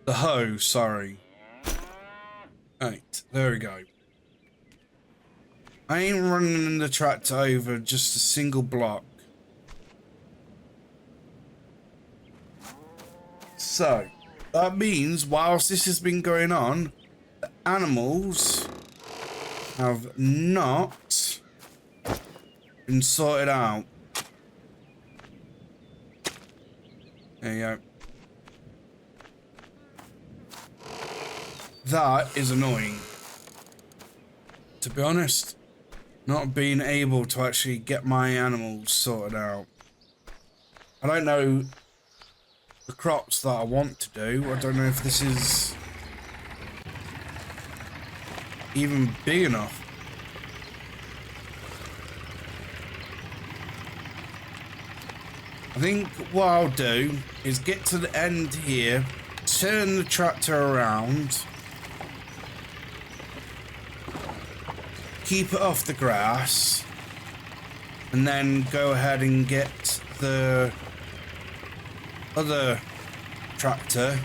The hoe, sorry. Right, there we go. I ain't running the tractor over just a single block. So, that means whilst this has been going on, the animals have not been sorted out. There you go. That is annoying. To be honest, not being able to actually get my animals sorted out. I don't know the crops that I want to do. I don't know if this is even big enough. I think what I'll do is get to the end here, turn the tractor around, keep it off the grass, and then go ahead and get the other tractor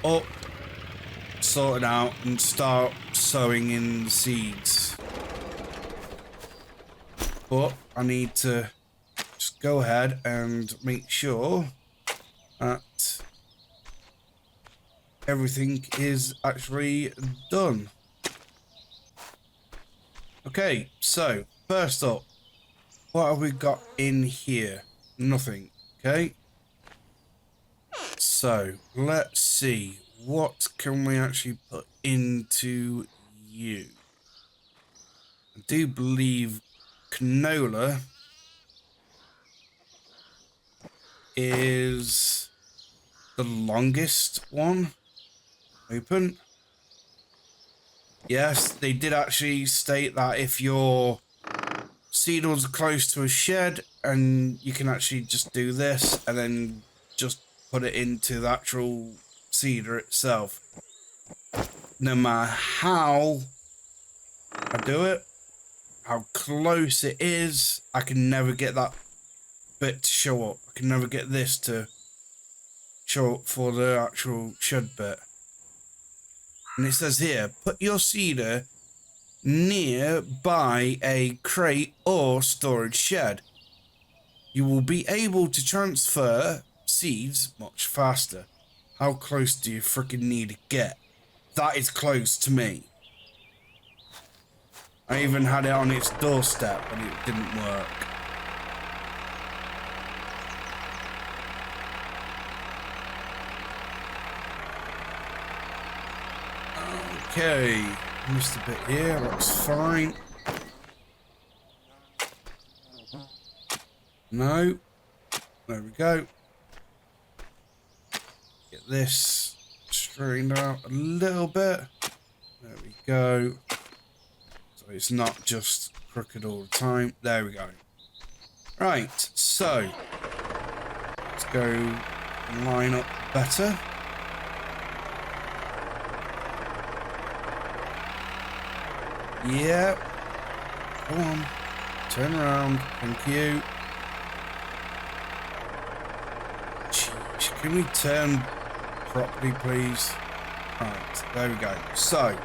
up, sort it out, and start sowing in the seeds. But I need to just go ahead and make sure that everything is actually done. Okay, so first up, what have we got in here? Nothing. Okay, so let's see, what can we actually put into you? I do believe canola is the longest one open. Yes, they did actually state that if your seed was close to a shed, and you can actually just do this and then just put it into the actual seeder itself. No matter how I do it, how close it is, I can never get that bit to show up. I can never get this to show up for the actual shed bit. And it says here, put your seeder nearby a crate or storage shed. You will be able to transfer seeds much faster. How close do you freaking need to get? That is close to me. I even had it on its doorstep and it didn't work. Okay, missed a bit here, looks fine. No, there we go. Get this straightened out a little bit. There we go. So it's not just crooked all the time. There we go. Right, so let's go line up better. Yeah. Come on. Turn around. Thank you. Jeez, can we turn properly, please? Right, there we go. So,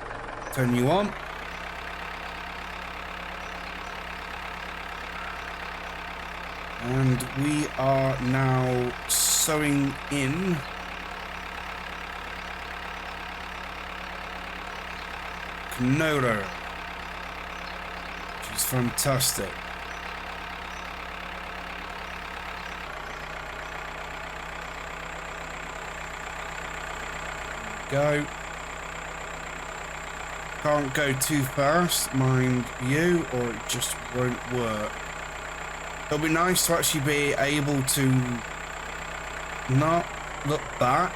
turn you on. And we are now sowing in canola, which is fantastic. Go. Can't go too fast, mind you, or it just won't work. It'll be nice to actually be able to not look back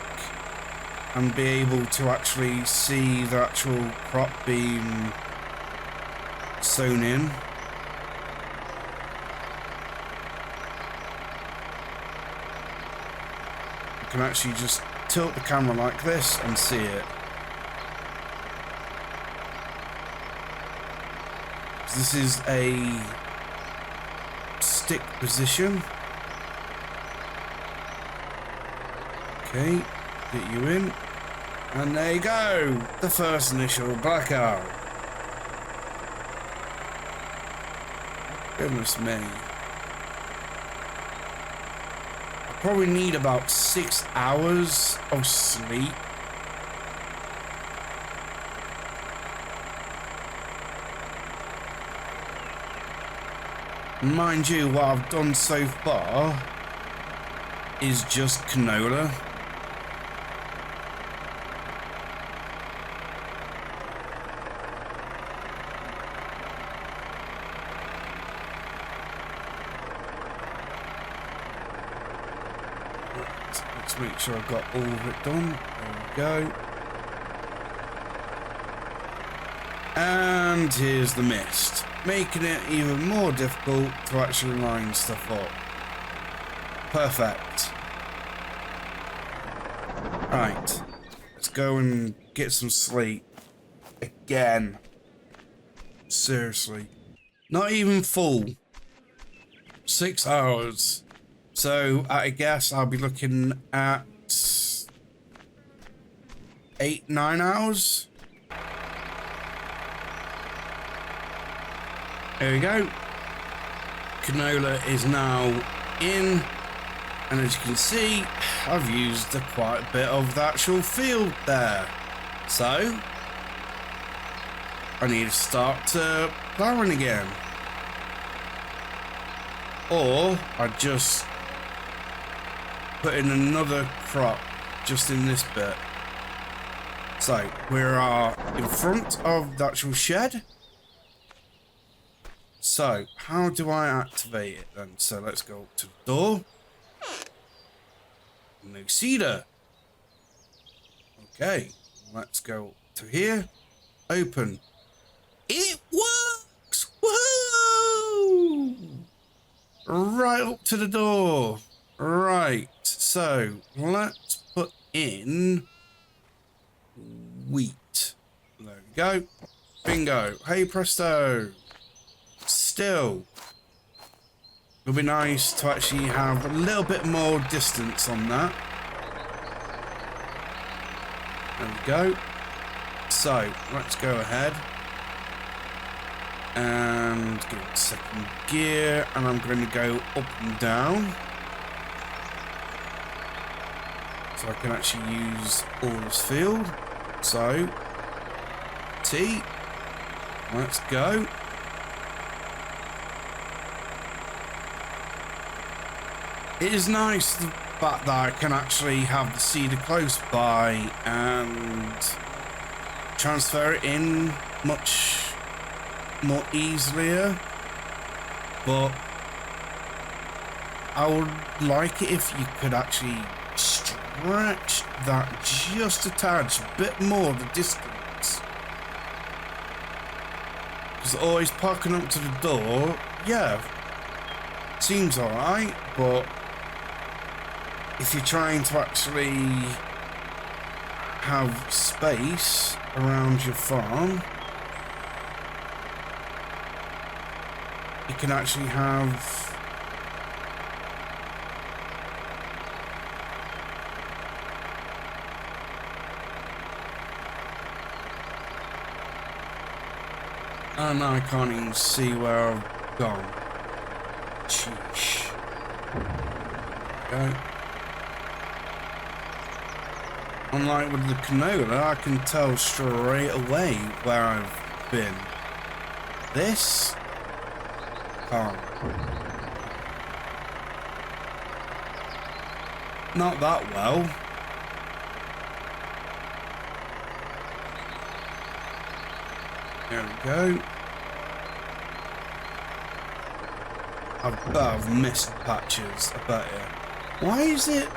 and be able to actually see the actual crop being sown in. You can actually just tilt the camera like this and see it. This is a stick position. Okay, get you in. And there you go. The first initial blackout. Goodness me. I probably need about 6 hours of sleep. Mind you, what I've done so far is just canola. Let's make sure I've got all of it done. There we go. And here's the mist, making it even more difficult to actually line stuff up. Perfect. Right, let's go and get some sleep. Again. Seriously. Not even full. 6 hours. So I guess I'll be looking at 8, 9 hours. There we go. Canola is now in, and as you can see, I've used quite a bit of the actual field there. So I need to start ploughing again, or I just put in another crop just in this bit. So we are in front of the actual shed. So, how do I activate it then? So, let's go up to the door. No cedar. Okay, let's go to here. Open. It works! Woohoo! Right up to the door. Right, so let's put in wheat. There we go. Bingo. Hey presto. Still, it'll be nice to actually have a little bit more distance on that. There we go. So, let's go ahead and give it second gear, and I'm going to go up and down so I can actually use all this field. So, T, let's go. It is nice the fact that I can actually have the cedar close by and transfer it in much more easily. But I would like it if you could actually stretch that just a tad, a bit more the distance. Because always parking up to the door, yeah, seems alright, but if you're trying to actually have space around your farm, you can actually have and I can't even see where I've gone. Sheesh. Go. Unlike with the canola, I can tell straight away where I've been. This can't. Not that well. There we go. I bet I've missed patches, I bet you. Why is it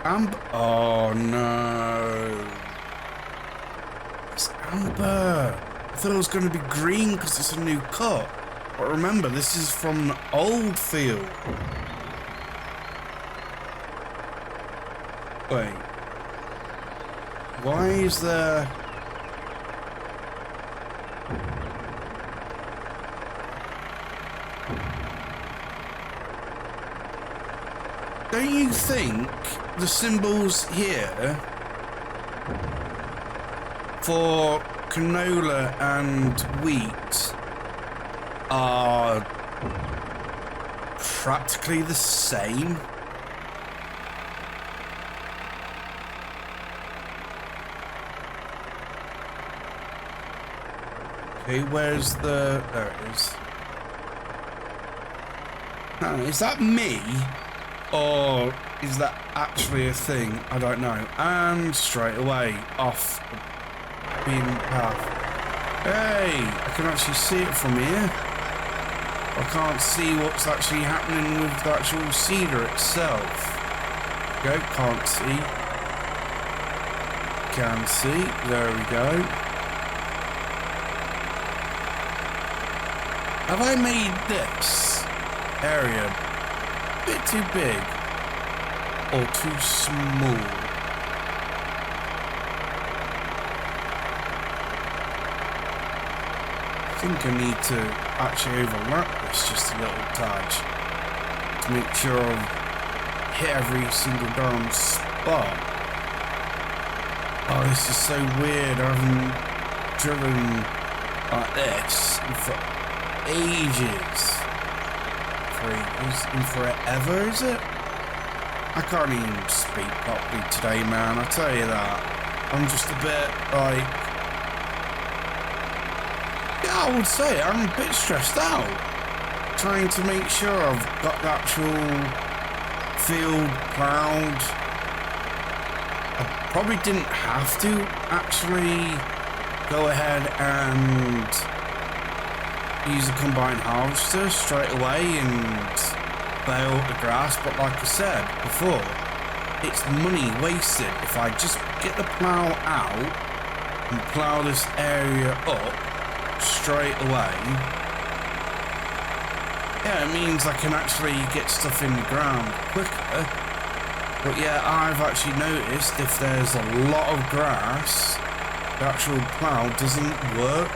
amber? Oh no. It's amber. I thought it was going to be green because it's a new cut. But remember, this is from an old field. Wait. Why is there... Don't you think the symbols here for canola and wheat are practically the same. Okay, where's the... There it is. Is that me? Or is that actually a thing? I don't know. And straight away, off the beaten path. Hey, I can actually see it from here. I can't see what's actually happening with the actual cedar itself. Go, can't see. Can see. There we go. Have I made this area a bit too big or too small? I think I need to actually overlap this just a little touch to make sure I've hit every single darn spot. Oh, this is so weird. I haven't driven like this for ages. And forever, is it? I can't even speak properly today, man. I tell you that. I'm just a bit like... Yeah, I would say I'm a bit stressed out. Trying to make sure I've got the actual field plowed. I probably didn't have to actually go ahead and use a combine harvester straight away and bale the grass, but like I said before, it's money wasted if I just get the plow out and plow this area up straight away. Yeah, it means I can actually get stuff in the ground quicker. But yeah, I've actually noticed if there's a lot of grass, the actual plow doesn't work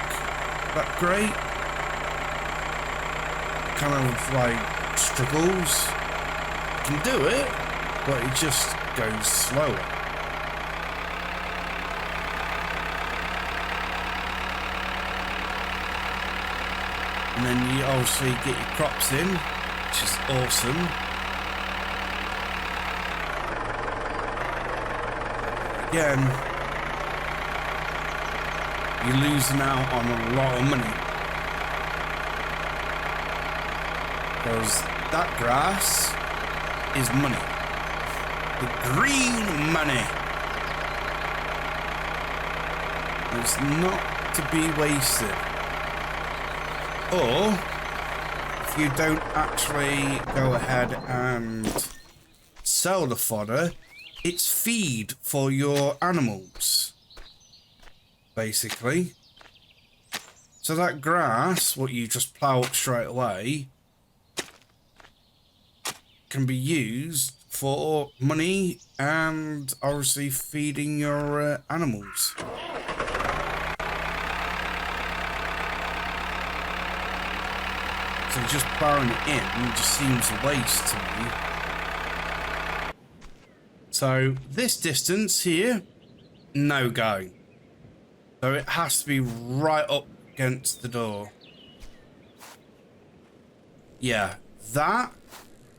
that great. Kind of like struggles. Can do it, but it just goes slower. And then you obviously get your crops in, which is awesome. Again, you're losing out on a lot of money. Because that grass is money. The green money. It's not to be wasted. Or, if you don't actually go ahead and sell the fodder, it's feed for your animals, basically. So that grass, what you just plough up straight away, can be used for money and obviously feeding your animals. So just ploughing it in just seems a waste to me. So this distance here, no go. So it has to be right up against the door. Yeah, that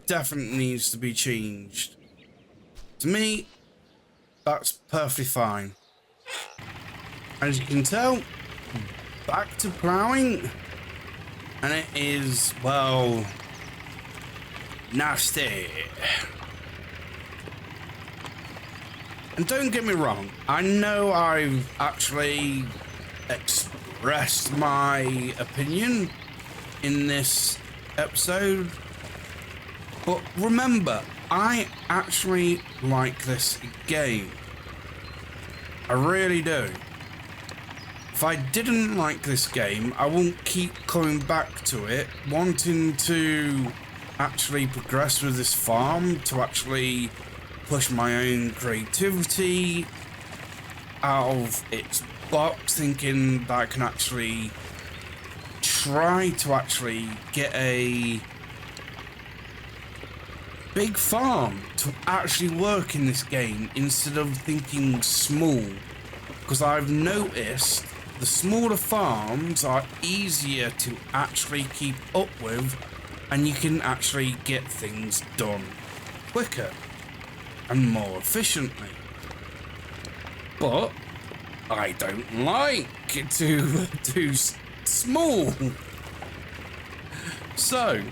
definitely needs to be changed. To me, that's perfectly fine. As you can tell, back to ploughing, and it is, well, nasty. And don't get me wrong, I know I've actually expressed my opinion in this episode, but remember, I actually like this game. I really do. If I didn't like this game, I won't keep coming back to it, wanting to actually progress with this farm, to actually push my own creativity out of its box, thinking that I can actually try to actually get a big farm to actually work in this game instead of thinking small, because I've noticed the smaller farms are easier to actually keep up with, and you can actually get things done quicker and more efficiently. But I don't like to do small. So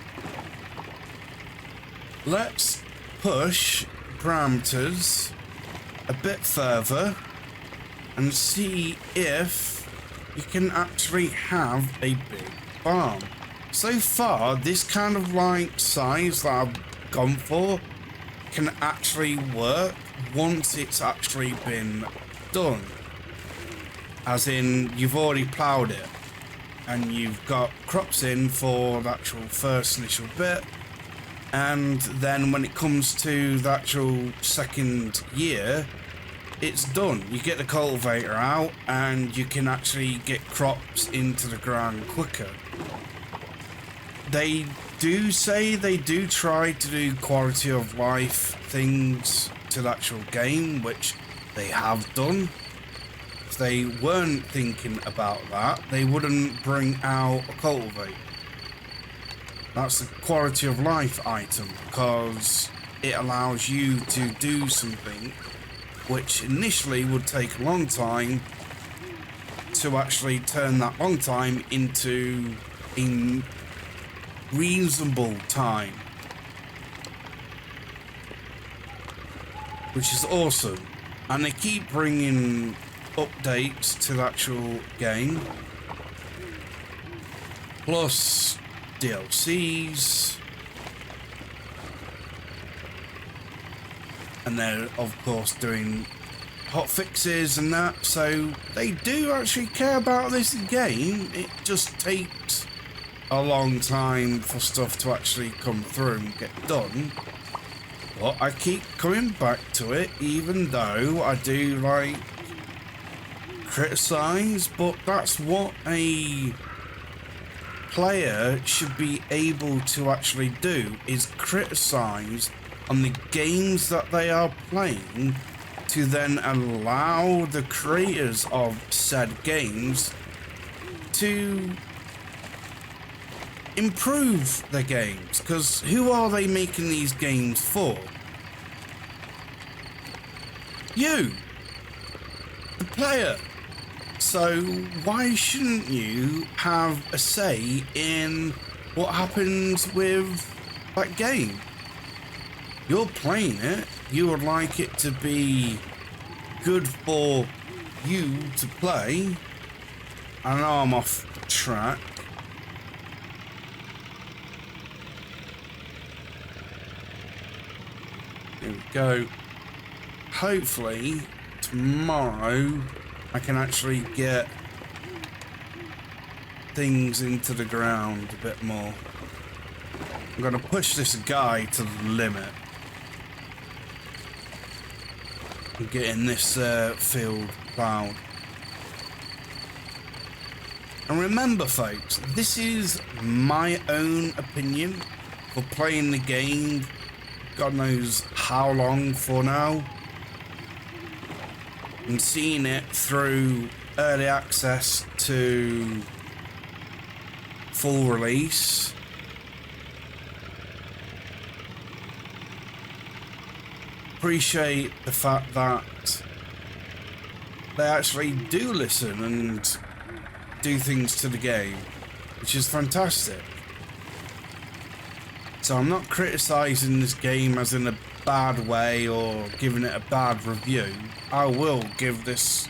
let's push parameters a bit further and see if you can actually have a big farm. So far, this kind of like size that I've gone for can actually work once it's actually been done. As in, you've already ploughed it and you've got crops in for the actual first initial bit, and then when it comes to the actual second year, it's done. You get the cultivator out and you can actually get crops into the ground quicker. They do say they do try to do quality of life things to the actual game, which they have done. If they weren't thinking about that, they wouldn't bring out a cultivator. That's a quality of life item, because it allows you to do something which initially would take a long time to actually turn that long time into a reasonable time, which is awesome. And they keep bringing updates to the actual game, plus DLCs, and they're of course doing hot fixes and that, so they do actually care about this game. It just takes a long time for stuff to actually come through and get done, but I keep coming back to it, even though I do like criticize. But that's what a player should be able to actually do, is criticize on the games that they are playing, to then allow the creators of said games to improve their games. Because who are they making these games for? You, the player. So why shouldn't you have a say in what happens with that game? You're playing it, you would like it to be good for you to play. I know I'm off track. Here we go. Hopefully tomorrow I can actually get things into the ground a bit more. I'm gonna push this guy to the limit. I'm getting this field ploughed. And remember folks, this is my own opinion for playing the game God knows how long for now, and seeing it through early access to full release. Appreciate the fact that they actually do listen and do things to the game, which is fantastic. So I'm not criticizing this game as in a bad way or giving it a bad review. I will give this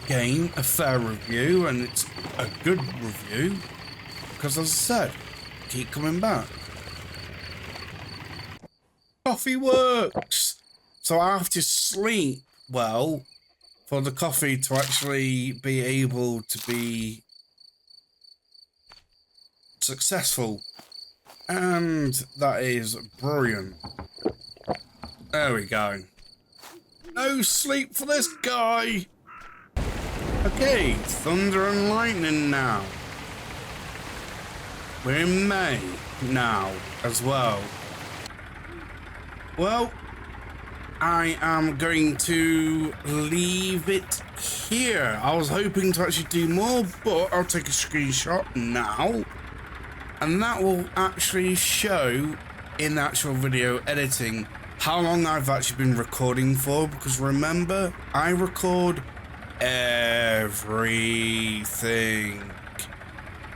game a fair review, and it's a good review because, as I said, keep coming back. Coffee works! So I have to sleep well for the coffee to actually be able to be successful. And that is brilliant. There we go. No sleep for this guy! Okay, thunder and lightning now. We're in May now as well. well, I am going to leave it here. I was hoping to actually do more, but I'll take a screenshot now. And that will actually show in actual video editing how long I've actually been recording for. Because remember, I record everything.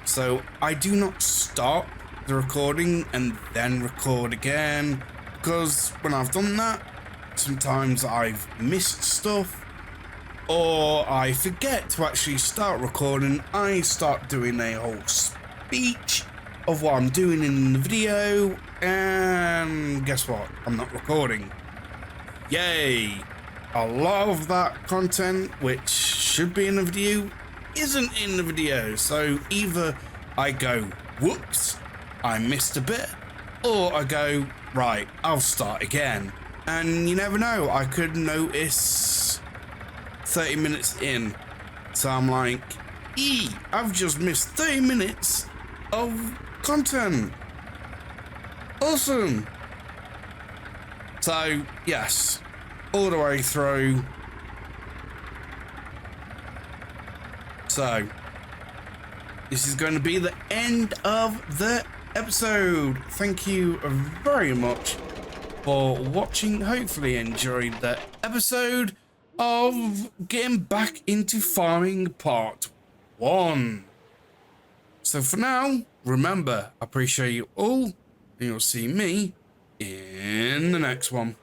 So I do not stop the recording and then record again. Because when I've done that, sometimes I've missed stuff, or I forget to actually start recording. I start doing a whole speech of what I'm doing in the video, and guess what? I'm not recording. Yay! A lot of that content, which should be in the video, isn't in the video. So either I go, whoops, I missed a bit, or I go, right, I'll start again. And you never know, I could notice 30 minutes in. So I'm like, I've just missed 30 minutes of content. Awesome. So, yes, all the way through. So, this is going to be the end of the episode. Thank you very much for watching. Hopefully enjoyed the episode of getting back into farming part 1. So for now, remember, I appreciate you all, and you'll see me in the next one.